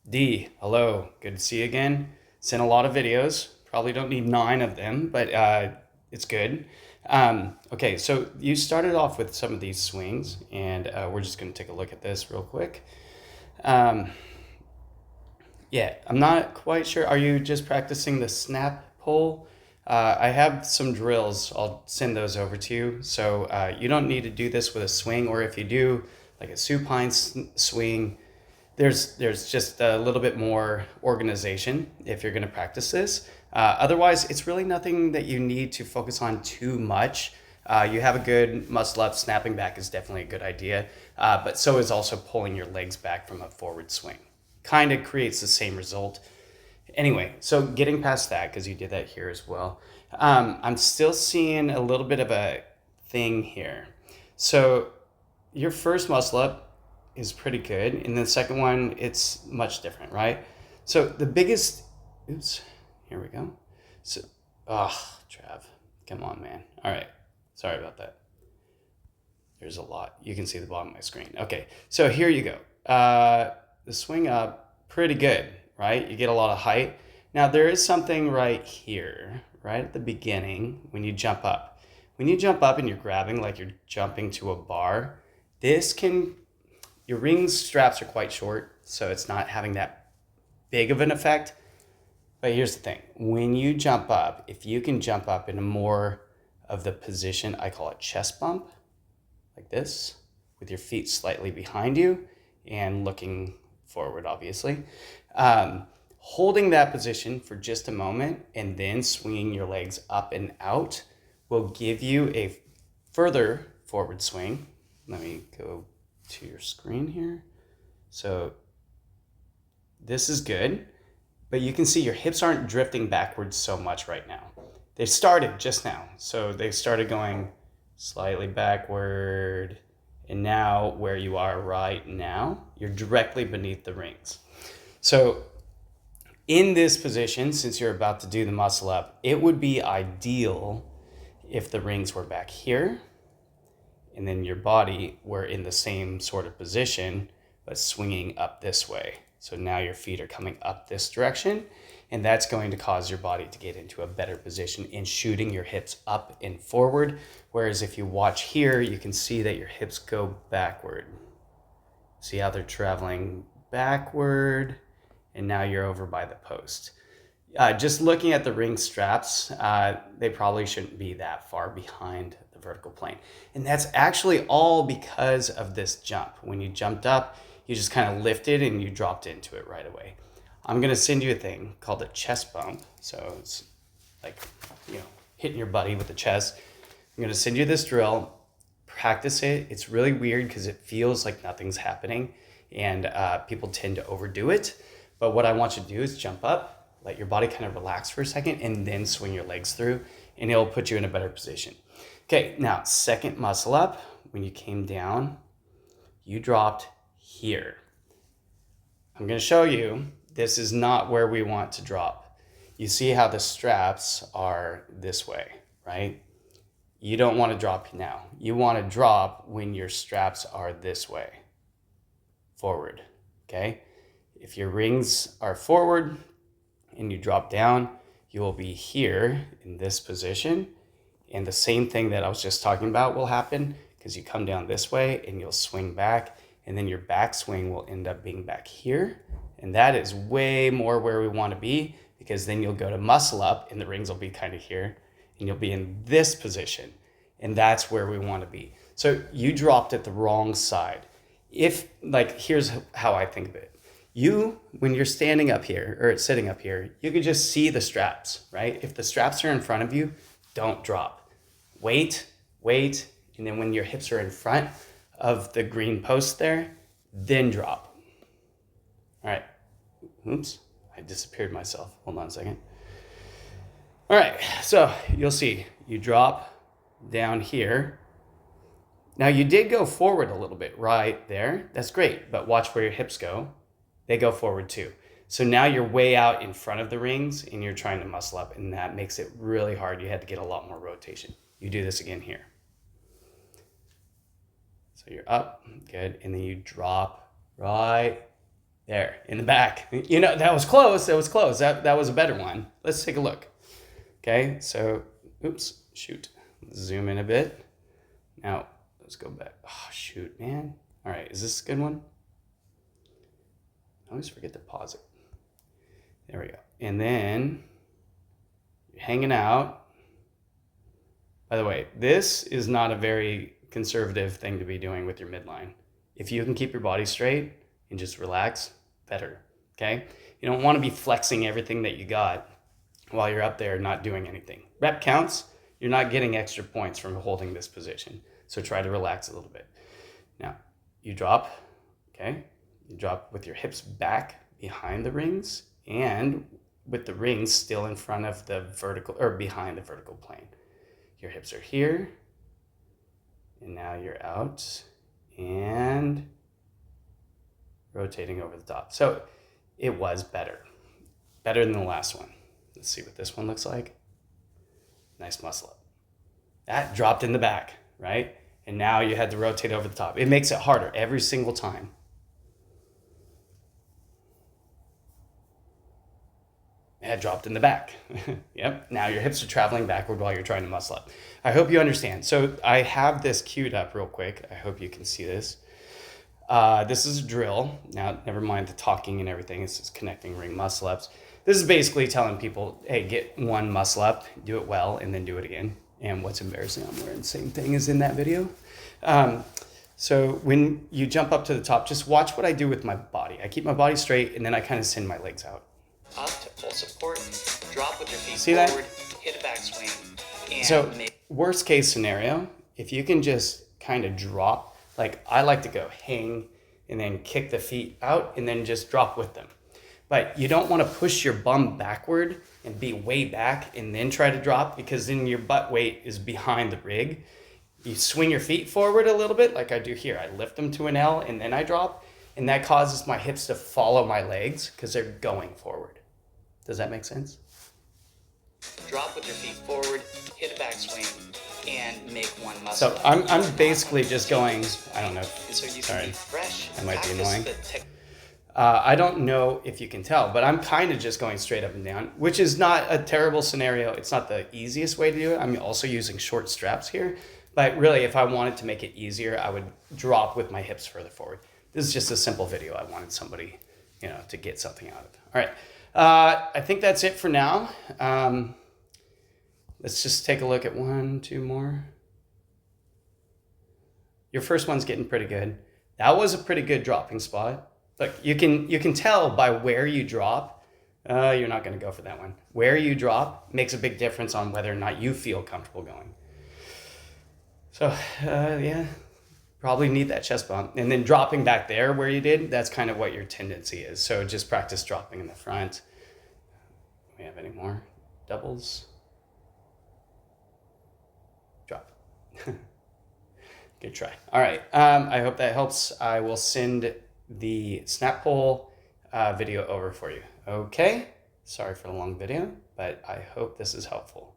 D, hello, good to see you again. Sent a lot of videos. Probably don't need 9 of them, but it's good. Okay, so you started off with some of these swings, and we're just going to take a look at this real quick. Um, yeah, I'm not quite sure. Are you just practicing the snap pull? I have some drills. I'll send those over to you. So you don't need to do this with a swing, or if you do, like a supine swing, there's just a little bit more organization if you're going to practice this. Otherwise, it's really nothing that you need to focus on too much. You have a good muscle up. Snapping back is definitely a good idea, but so is also pulling your legs back from a forward swing. Kind of creates the same result. Anyway, so getting past that, because you did that here as well, I'm still seeing a little bit of a thing here. So your first muscle up is pretty good, and the second one, it's much different, right? So the biggest, oops, here we go. So, Trav, come on, man. All right, sorry about that. There's a lot. You can see the bottom of my screen. Okay, so here you go. The swing up, pretty good, right? You get a lot of height. Now there is something right here, right at the beginning when you jump up. When you jump up and you're grabbing like you're jumping to a bar, this can, your ring straps are quite short, so it's not having that big of an effect. But here's the thing. When you jump up, if you can jump up in a more of the position, I call it chest bump, like this, with your feet slightly behind you and looking forward, obviously. Holding that position for just a moment and then swinging your legs up and out will give you a further forward swing. Let me go to your screen here. So this is good, but you can see your hips aren't drifting backwards so much right now. They started just now. So they started going slightly backward, and now where you are right now, you're directly beneath the rings. So in this position, since you're about to do the muscle up, it would be ideal if the rings were back here and then your body were in the same sort of position, but swinging up this way. So now your feet are coming up this direction, and that's going to cause your body to get into a better position in shooting your hips up and forward. Whereas if you watch here, you can see that your hips go backward. See how they're traveling backward, and now you're over by the post. Just looking at the ring straps, they probably shouldn't be that far behind the vertical plane. And that's actually all because of this jump. When you jumped up, you just kind of lifted and you dropped into it right away. I'm going to send you a thing called a chest bump. So it's like, hitting your buddy with the chest. I'm going to send you this drill. Practice it. It's really weird because it feels like nothing's happening, and people tend to overdo it. But what I want you to do is jump up, let your body kind of relax for a second, and then swing your legs through, and it'll put you in a better position. Okay, now second muscle up. When you came down, you dropped here. I'm going to show you, this is not where we want to drop. You see how the straps are this way, right? You don't want to drop now. You want to drop when your straps are this way, forward, okay? If your rings are forward and you drop down, you will be here in this position. And the same thing that I was just talking about will happen because you come down this way and you'll swing back, and then your back swing will end up being back here. And that is way more where we want to be, because then you'll go to muscle up and the rings will be kind of here and you'll be in this position. And that's where we want to be. So you dropped it the wrong side. Here's how I think of it. When you're standing up here or sitting up here, you could just see the straps, right? If the straps are in front of you, don't drop. Wait, and then when your hips are in front of the green post there, then drop. All right. Oops, I disappeared myself. Hold on a second. All right, so you'll see, you drop down here. Now you did go forward a little bit right there. That's great, but watch where your hips go. They go forward too. So now you're way out in front of the rings and you're trying to muscle up, and that makes it really hard. You had to get a lot more rotation. You do this again here. So you're up, good, and then you drop right There, in the back. You know, that was close. That was close. That was a better one. Let's take a look. Okay, so, oops, shoot. Zoom in a bit. Now, let's go back. Oh, shoot, man. All right, is this a good one? I always forget to pause it. There we go. And then, you're hanging out. By the way, this is not a very conservative thing to be doing with your midline. If you can keep your body straight and just relax, better, okay? You don't want to be flexing everything that you got while you're up there not doing anything. Rep counts, you're not getting extra points from holding this position. So try to relax a little bit. Now, you drop, okay? You drop with your hips back behind the rings and with the rings still in front of the vertical, or behind the vertical plane. Your hips are here, and now you're out and rotating over the top. So it was better than the last one. Let's see what this one looks like. Nice muscle up. That dropped in the back, right? And now you had to rotate over the top. It makes it harder every single time. It dropped in the back. Yep. Now your hips are traveling backward while you're trying to muscle up. I hope you understand. So I have this queued up real quick. I hope you can see this. This is a drill. Now, never mind the talking and everything. It's just connecting ring muscle ups. This is basically telling people, hey, get one muscle up, do it well, and then do it again. And what's embarrassing, I'm wearing the same thing as in that video. So when you jump up to the top, just watch what I do with my body. I keep my body straight, and then I kind of send my legs out. Up to full support, drop with your feet See forward, that? hit a backswing. And So worst case scenario, if you can just kind of drop, like I like to go hang and then kick the feet out and then just drop with them. But you don't want to push your bum backward and be way back and then try to drop, because then your butt weight is behind the rig. You swing your feet forward a little bit like I do here. I lift them to an L and then I drop, and that causes my hips to follow my legs because they're going forward. Does that make sense? drop with your feet forward, hit a backswing, and make one muscle. So I'm basically just going, I don't know. And so you Sorry, can be fresh. that might be practice annoying. the tech- I don't know if you can tell, but I'm kind of just going straight up and down, which is not a terrible scenario. It's not the easiest way to do it. I'm also using short straps here, but really if I wanted to make it easier, I would drop with my hips further forward. This is just a simple video. I wanted somebody, to get something out of it. All right. I think that's it for now. Let's just take a look at 1, 2 more. Your first one's getting pretty good. That was a pretty good dropping spot. Look, you can tell by where you drop. You're not going to go for that one. Where you drop makes a big difference on whether or not you feel comfortable going. So, yeah, probably need that chest bump. And then dropping back there where you did, that's kind of what your tendency is. So just practice dropping in the front. Do we have any more doubles? Drop. Good try. All right. I hope that helps. I will send the snap pull video over for you. Okay. Sorry for the long video, but I hope this is helpful.